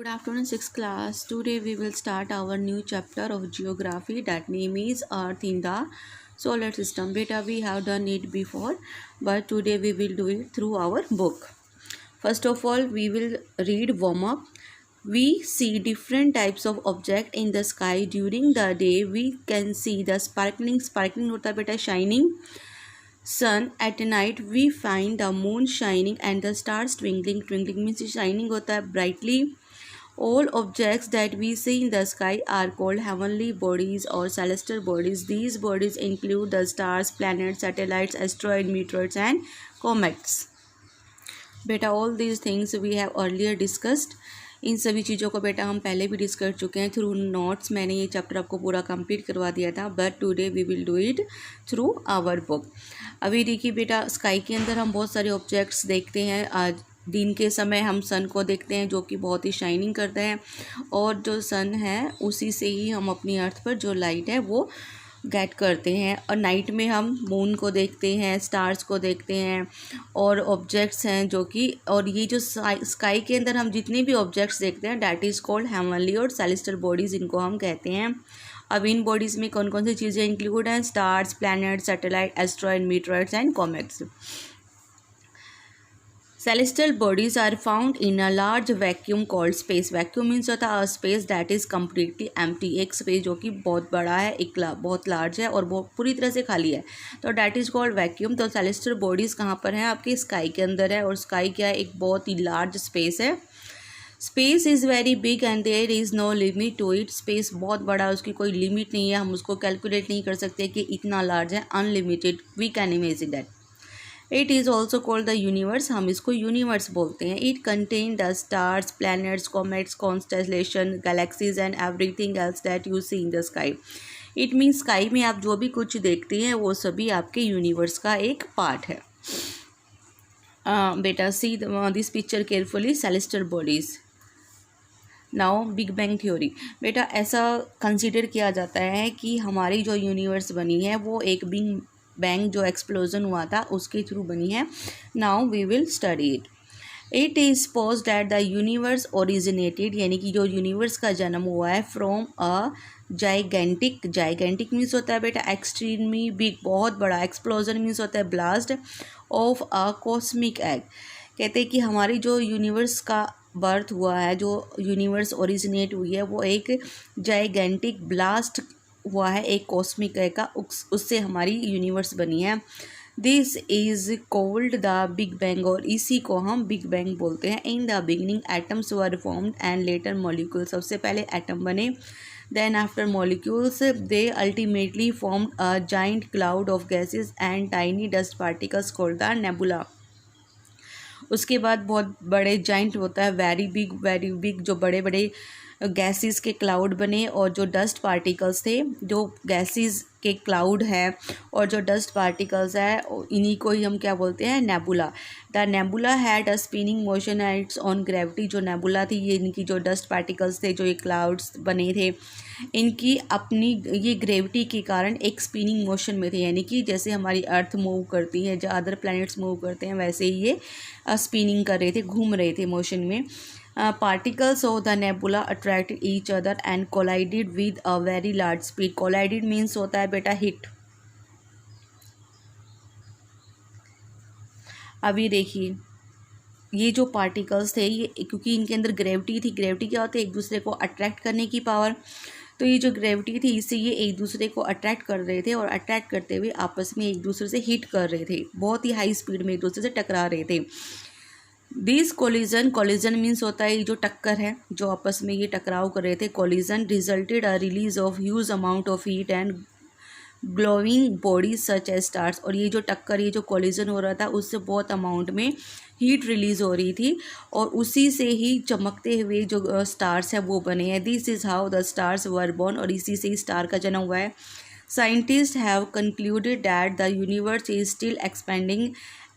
Good afternoon, 6th class. Today we will start our new chapter of geography. That name is Earth in the solar system. Beta, we have done it before, but today we will do it through our book. First of all, we will read warm up. We see different types of object in the sky during the day. We can see the sparkling होता है बेटा shining sun. At night we find the moon shining and the stars twinkling. Twinkling means shining होता है brightly. All objects that we see in the sky are called heavenly bodies or celestial bodies. These bodies include the stars, planets, satellites, asteroids, meteoroids and comets. बेटा all these things we have earlier discussed. इन सभी चीज़ों को बेटा हम पहले भी discuss कर चुके हैं थ्रू नोट्स. मैंने ये चैप्टर आपको पूरा कंप्लीट करवा दिया था, but today we will do it through our book. अभी देखिए बेटा, स्काई के अंदर हम बहुत सारे ऑब्जेक्ट्स देखते हैं. आज दिन के समय हम सन को देखते हैं जो कि बहुत ही शाइनिंग करता है, और जो सन है उसी से ही हम अपनी अर्थ पर जो लाइट है वो गेट करते हैं. और नाइट में हम मून को देखते हैं, स्टार्स को देखते हैं और ऑब्जेक्ट्स हैं जो कि, और ये जो स्काई के अंदर हम जितने भी ऑब्जेक्ट्स देखते हैं डैट इज़ कॉल्ड हेवनली और सेलेस्टियल बॉडीज़, इनको हम कहते हैं. अब इन बॉडीज़ में कौन कौन सी चीज़ें इंक्लूड हैं? Stars, planet, satellite, asteroid, meteoroids and comets. Celestial bodies are found in a large vacuum called space. Vacuum means होता है space that is completely empty. एक space जो कि बहुत बड़ा है, एक बहुत large है और बहुत पूरी तरह से खाली है, तो that is called vacuum. तो celestial bodies कहाँ पर हैं? आपके sky के अंदर है, और sky क्या है? एक बहुत ही large space है. Space is very big and there is no limit to it. Space बहुत बड़ा है, उसकी कोई लिमिट नहीं है, हम उसको कैलकुलेट नहीं कर सकते कि इतना लार्ज है. Unlimited, we can imagine that. It is also called the universe, हम इसको यूनिवर्स बोलते हैं. It contain the stars, planets, comets, constellation, galaxies and everything else that you see in the sky. It means sky में आप जो भी कुछ देखते हैं वो सभी आपके यूनिवर्स का एक पार्ट है. बेटा see this picture carefully. Celestial bodies. Now big bang theory. बेटा ऐसा कंसिडर किया जाता है कि हमारी जो यूनिवर्स बनी है वो एक बिग बैंग जो एक्सप्लोजन हुआ था उसके थ्रू बनी है. Now we will study it. It is suppose that the universe originated, यानी कि जो यूनिवर्स का जन्म हुआ है from a gigantic. Gigantic means होता है बेटा एक्सट्रीमली बिग, बहुत बड़ा. एक्सप्लोजन मीन्स होता है blast of a cosmic egg. कहते हैं कि हमारी जो यूनिवर्स का बर्थ हुआ है, जो यूनिवर्स ओरिजिनेट हुई है, वो एक जाइगेंटिक ब्लास्ट हुआ है, एक कॉस्मिक रे का, उससे हमारी यूनिवर्स बनी है. This is called the big bang, और इसी को हम बिग बैंग बोलते हैं. In the beginning atoms were formed and later molecules. सबसे पहले एटम बने, then after molecules they ultimately formed a giant cloud of gases and tiny dust particles called the nebula. उसके बाद बहुत बड़े जाइंट होता है, वेरी बिग, जो बड़े बड़े गैसेस के क्लाउड बने, और जो डस्ट पार्टिकल्स थे, जो गैसेस के क्लाउड है और जो डस्ट पार्टिकल्स है, इन्हीं को ही हम क्या बोलते हैं? Nebula. The nebula had a spinning motion and it's on gravity. जो नेबुला थी, ये इनकी जो डस्ट पार्टिकल्स थे, जो ये क्लाउड्स बने थे, इनकी अपनी ये ग्रेविटी के कारण एक स्पिनिंग मोशन में थे, यानी कि जैसे हमारी अर्थ मूव करती है, जो अदर प्लैनेट्स मूव करते हैं, वैसे ही ये स्पिनिंग कर रहे थे, घूम रहे थे मोशन में. Particles of the nebula attracted each other and collided with a very large speed. Collided means होता है बेटा हिट. अभी देखिए ये जो पार्टिकल्स थे, ये क्योंकि इनके अंदर ग्रेविटी थी. ग्रेविटी क्या होती है? एक दूसरे को अट्रैक्ट करने की पावर. तो ये जो ग्रेविटी थी, इससे ये एक दूसरे को अट्रैक्ट कर रहे थे, और अट्रैक्ट करते हुए आपस में एक दूसरे से हिट कर रहे थे, बहुत ही हाई स्पीड में एक दूसरे से टकरा रहे थे. दिस कोलिजन मीन्स होता है जो टक्कर है, जो आपस में ये टकराव कर रहे थे. Collision resulted a release of huge amount of heat and glowing bodies such as stars. और ये जो टक्कर, ये जो कोलिजन हो रहा था, उससे बहुत अमाउंट में हीट रिलीज हो रही थी, और उसी से ही चमकते हुए जो स्टार्स हैं वो बने हैं. This is how the stars were born, और इसी से ही स्टार का जन्म हुआ है. Scientist have concluded that the universe is still expanding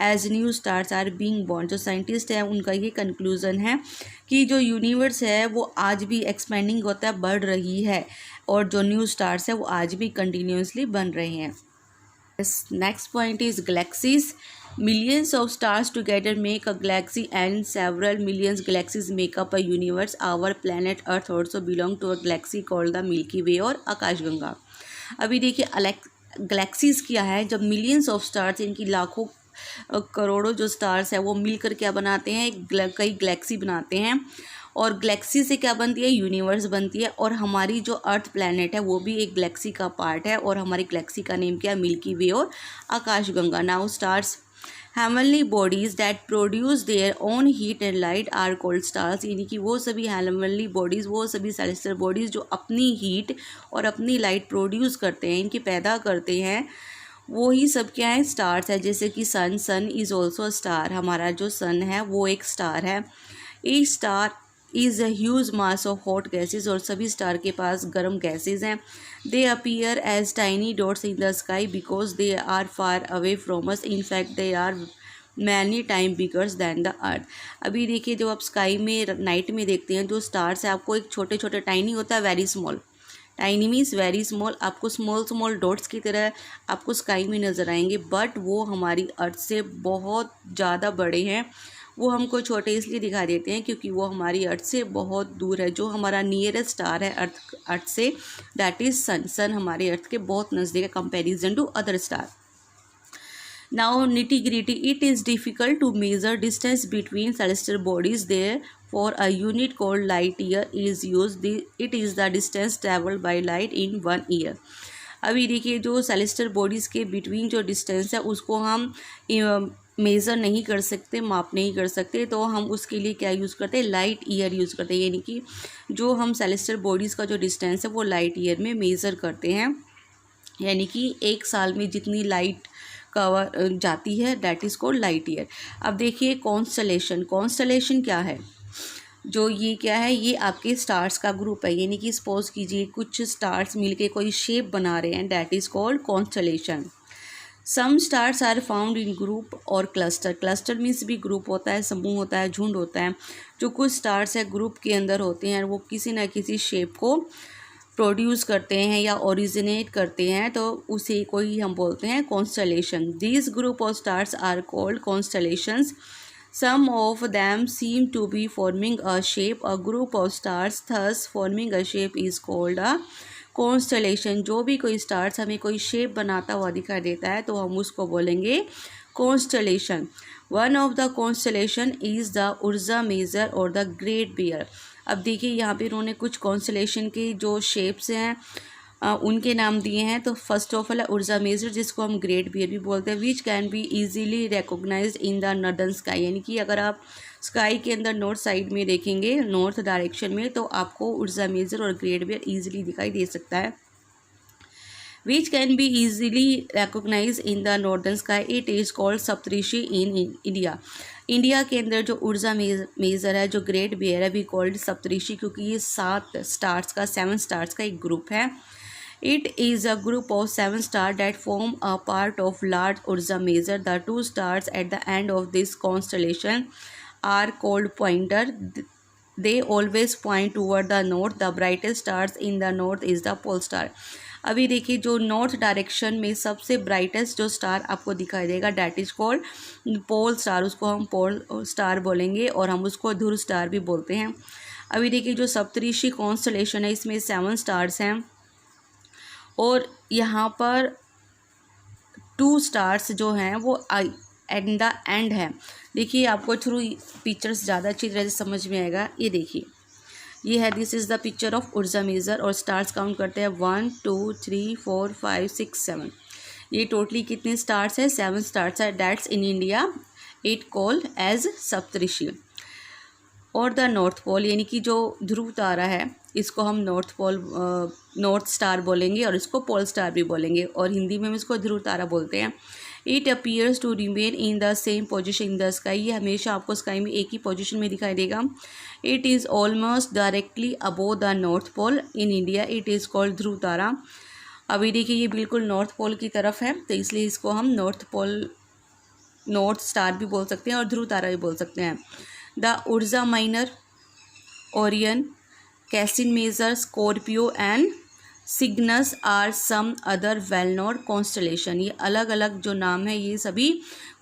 as new stars are being born. जो साइंटिस्ट हैं उनका ये कंक्लूज़न है कि जो यूनिवर्स है वो आज भी एक्सपेंडिंग होता है, बढ़ रही है, और जो न्यू स्टार्स है वो आज भी कंटिन्यूसली बन रहे हैं. Next point is galaxies. Millions of stars together make a galaxy and several millions galaxies make up a universe. Our planet Earth also belong to a galaxy called the Milky Way और आकाशगंगा। अभी देखिए galaxies क्या है, जब millions of stars, इनकी लाखों करोड़ों जो स्टार्स है वो मिलकर क्या बनाते हैं, कई गैलेक्सी बनाते हैं। और गैलेक्सी से क्या बनती है, यूनिवर्स बनती है। और हमारी जो अर्थ प्लैनेट है वो भी एक गैलेक्सी का पार्ट है, और हमारी गैलेक्सी का नेम क्या है, मिल्की वे और आकाशगंगा। Now stars, heavenly bodies that produce their own heat and light are called stars. यानी कि वो सभी हेवनली बॉडीज़, वो सभी सेलेस्टियल बॉडीज़ जो अपनी हीट और अपनी लाइट प्रोड्यूस करते हैं, इनकी पैदा करते हैं, वो ही सब क्या है, स्टार्स है। जैसे कि sun is also a star, हमारा जो सन है वो एक स्टार है। Each star is a huge mass of hot gases, और सभी स्टार के पास गर्म गैसेज हैं। They appear as tiny dots in the sky because they are far away from us, in fact they are many time bigger than the earth. अभी देखिए, जब आप स्काई में नाइट में देखते हैं जो स्टार्स है, आपको एक छोटे छोटे टाइनी होता है, very small, tiny means very small, आपको स्मॉल स्मॉल डॉट्स की तरह आपको स्काई में नज़र आएंगे, बट वो हमारी अर्थ से बहुत ज़्यादा बड़े हैं। वो हमको छोटे इसलिए दिखाई देते हैं क्योंकि वो हमारी अर्थ से बहुत दूर है। जो हमारा नियरेस्ट स्टार है अर्थ से, दैट इज़ सन हमारे अर्थ के बहुत नज़दीक है comparison to other star. Now nitty gritty, it is difficult to measure distance between celestial bodies therefore a unit called light year is use, it is the distance travelled by light in 1 year. अभी देखिए, जो celestial bodies के between जो distance है उसको हम measure नहीं कर सकते, माप नहीं कर सकते, तो हम उसके लिए क्या यूज़ करते हैं, लाइट ईयर यूज़ करते हैं। यानी कि जो हम सेलेस्टियल बॉडीज़ का जो डिस्टेंस है वो लाइट ईयर में मेज़र करते हैं। यानी कि एक साल में जितनी लाइट कवर जाती है, that is called light year. अब देखिए कॉन्स्टलेशन क्या है, जो ये क्या है, ये आपके स्टार्स का ग्रुप है। यानी कि सपोज कीजिए कुछ स्टार्स मिलके कोई शेप बना रहे हैं, that is called constellation. Some stars are found in group और क्लस्टर मीन्स भी ग्रुप होता है, समूह होता है, झुंड होता है। जो कुछ स्टार्स है ग्रुप के अंदर होते हैं, वो किसी न किसी शेप को प्रोड्यूस करते हैं या ओरिजिनेट करते हैं, तो उसे कोई हम बोलते हैं constellation. These group of stars are called constellations. Some of them seem to be forming a shape. A group of stars thus forming a shape is called a constellation. जो भी कोई स्टार्स हमें कोई शेप बनाता हुआ दिखाई देता है तो हम उसको बोलेंगे constellation. One of the constellation is the Ursa Major और the Great Bear. अब देखिए यहाँ पे इन्होंने कुछ constellation के जो शेप्स हैं उनके नाम दिए हैं। तो फर्स्ट ऑफ ऑल है उर्जा मेजर, जिसको हम ग्रेट बियर भी बोलते हैं, which can be easily recognised in the northern sky. यानी कि अगर आप स्काई के अंदर नॉर्थ साइड में देखेंगे, नॉर्थ डायरेक्शन में, तो आपको उर्जा मेजर और ग्रेट बियर इजीली दिखाई दे सकता है। Which can be easily recognise in the northern sky, it is called Saptarishi in India. India के अंदर जो उर्जा मेजर है, जो ग्रेट बियर है, भी कॉल्ड सप्तऋषि, क्योंकि ये 7 स्टार्स का एक ग्रुप है। It is a group of 7 stars that form a part of large Ursa Major. The 2 stars at the end of this constellation are called pointer. They always point toward the north. The brightest stars in the north is the pole star. अभी देखिए, जो north direction में सबसे brightest जो star आपको दिखाई देगा, that is called pole star. उसको हम पोल स्टार बोलेंगे और हम उसको ध्रुव स्टार भी बोलते हैं। अभी देखिए, जो सप्तऋषि कॉन्स्टलेशन है, इसमें 7 स्टार्स हैं और यहाँ पर 2 स्टार्स जो हैं वो एट द एंड है। देखिए, आपको थ्रू पिक्चर्स ज़्यादा अच्छी तरह से समझ में आएगा। ये देखिए, ये है, this is the picture of उर्जा मेजर, और स्टार्स काउंट करते हैं 1 2 3 4 5 6 7। ये टोटली कितने स्टार्स है, 7 स्टार्स है। That's in India it called as Saptarishi. और द नॉर्थ पोल, यानी कि जो ध्रुव तारा है, इसको हम नॉर्थ स्टार बोलेंगे और इसको पोल स्टार भी बोलेंगे, और हिंदी में हम इसको ध्रुव तारा बोलते हैं। It appears to remain in the same position in the sky, ये हमेशा आपको स्काई में एक ही पोजिशन में दिखाई देगा। It is almost directly above the north pole. In India it is called Dhruv Tara. अभी देखिए, ये बिल्कुल नॉर्थ पोल की तरफ है, तो इसलिए इसको हम नॉर्थ स्टार भी बोल सकते हैं और ध्रुव तारा भी बोल सकते हैं। द उर्जा माइनर, ओरियन, कैसिन Major, Scorpio and Cygnus are some other well known constellation. ये अलग अलग जो नाम है ये सभी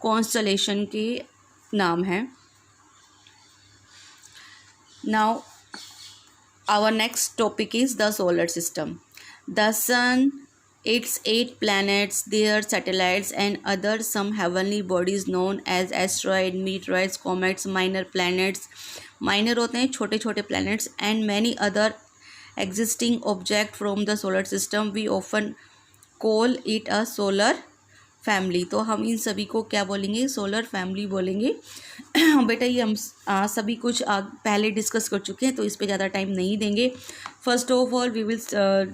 कॉन्स्टलेशन के नाम हैं। Now our next topic is the solar system. The sun, its 8 planets, their satellites and other some heavenly bodies known as asteroid, meteorites, comets, minor planets, minor होते हैं छोटे छोटे planets, and many other existing object from the solar system. We often call it a solar family. तो हम इन सभी को क्या बोलेंगे? सोलर फैमिली बोलेंगे। बेटा ये हम सभी कुछ पहले डिस्कस कर चुके हैं तो इस पे ज़्यादा टाइम नहीं देंगे। First of all we will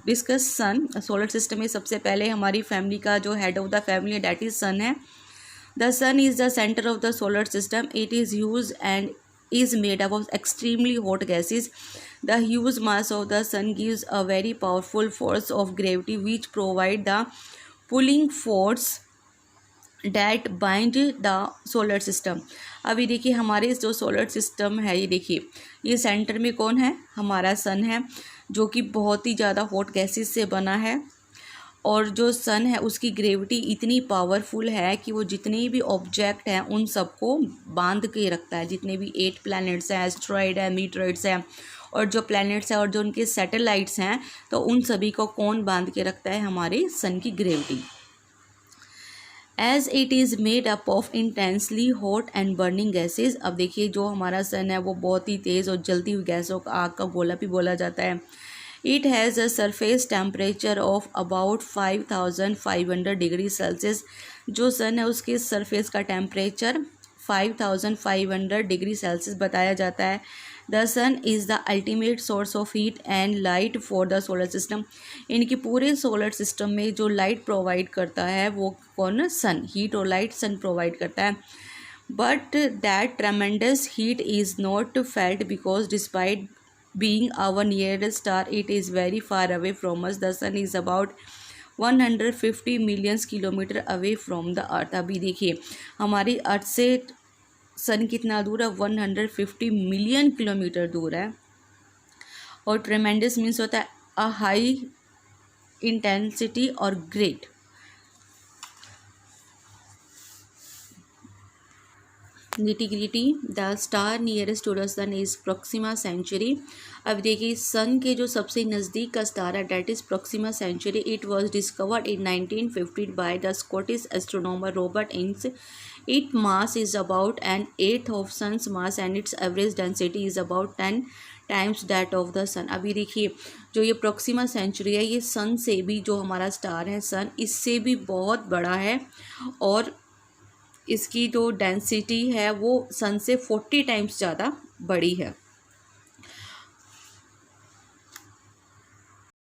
discuss sun. Solar system में सबसे पहले हमारी फैमिली का जो head of the family that is sun है। The sun is the centre of the solar system. It is huge and is made up of extremely hot gases. The huge mass of the sun gives a very powerful force of gravity which provide the pulling force that bind the solar system. अभी देखिए हमारे जो solar system है ये देखिए ये centre में कौन है? हमारा सन है जो कि बहुत ही ज़्यादा हॉट गैसेस से बना है। और जो सन है उसकी ग्रेविटी इतनी पावरफुल है कि वो जितने भी ऑब्जेक्ट हैं उन सबको बांध के रखता है। जितने भी 8 प्लैनेट्स हैं, एस्ट्रॉयड है, मीटरॉइड्स हैं और जो प्लैनेट्स हैं और जो उनके सैटेलाइट्स हैं तो उन सभी को कौन बांध के रखता है? हमारे सन की gravity. As it is made up of intensely hot and burning gases. अब देखिए जो हमारा सन है वो बहुत ही तेज़ और जलती हुई गैसों का आग का गोला भी बोला जाता है। It has a surface temperature of about 5500 degree Celsius. जो सन है उसके सरफेस का टेम्परेचर 5500 डिग्री सेल्सियस बताया जाता है। The sun is the ultimate source of heat and light for the solar system. इनके पूरे सोलर सिस्टम में जो लाइट प्रोवाइड करता है वो कौन? सन। हीट और लाइट सन प्रोवाइड करता है। But that tremendous heat is not felt because despite being our nearest star it is very far away from us. The sun is about 150 millions kilometre away from the earth. अभी देखिए हमारी अर्थ से सन कितना दूर है? 150 million kilometre दूर है। और ट्रेमेंडस मीन्स होता है अ हाई इंटेंसिटी और great. Nitty gritty. The star nearest to the sun is Proxima Centauri. अब देखिए सन के जो सबसे नज़दीक का स्टार है that is Proxima century. It was discovered in 1950 by the Scottish astronomer Robert इंस। Its mass is about an eighth of sun's mass and its average density is about 10 times that of the sun। अभी देखिए जो ये Proxima Centauri है ये सन से भी, जो हमारा स्टार है सन, इससे भी बहुत बड़ा है और इसकी जो डेंसिटी है वो सन से 40 टाइम्स ज़्यादा बड़ी है।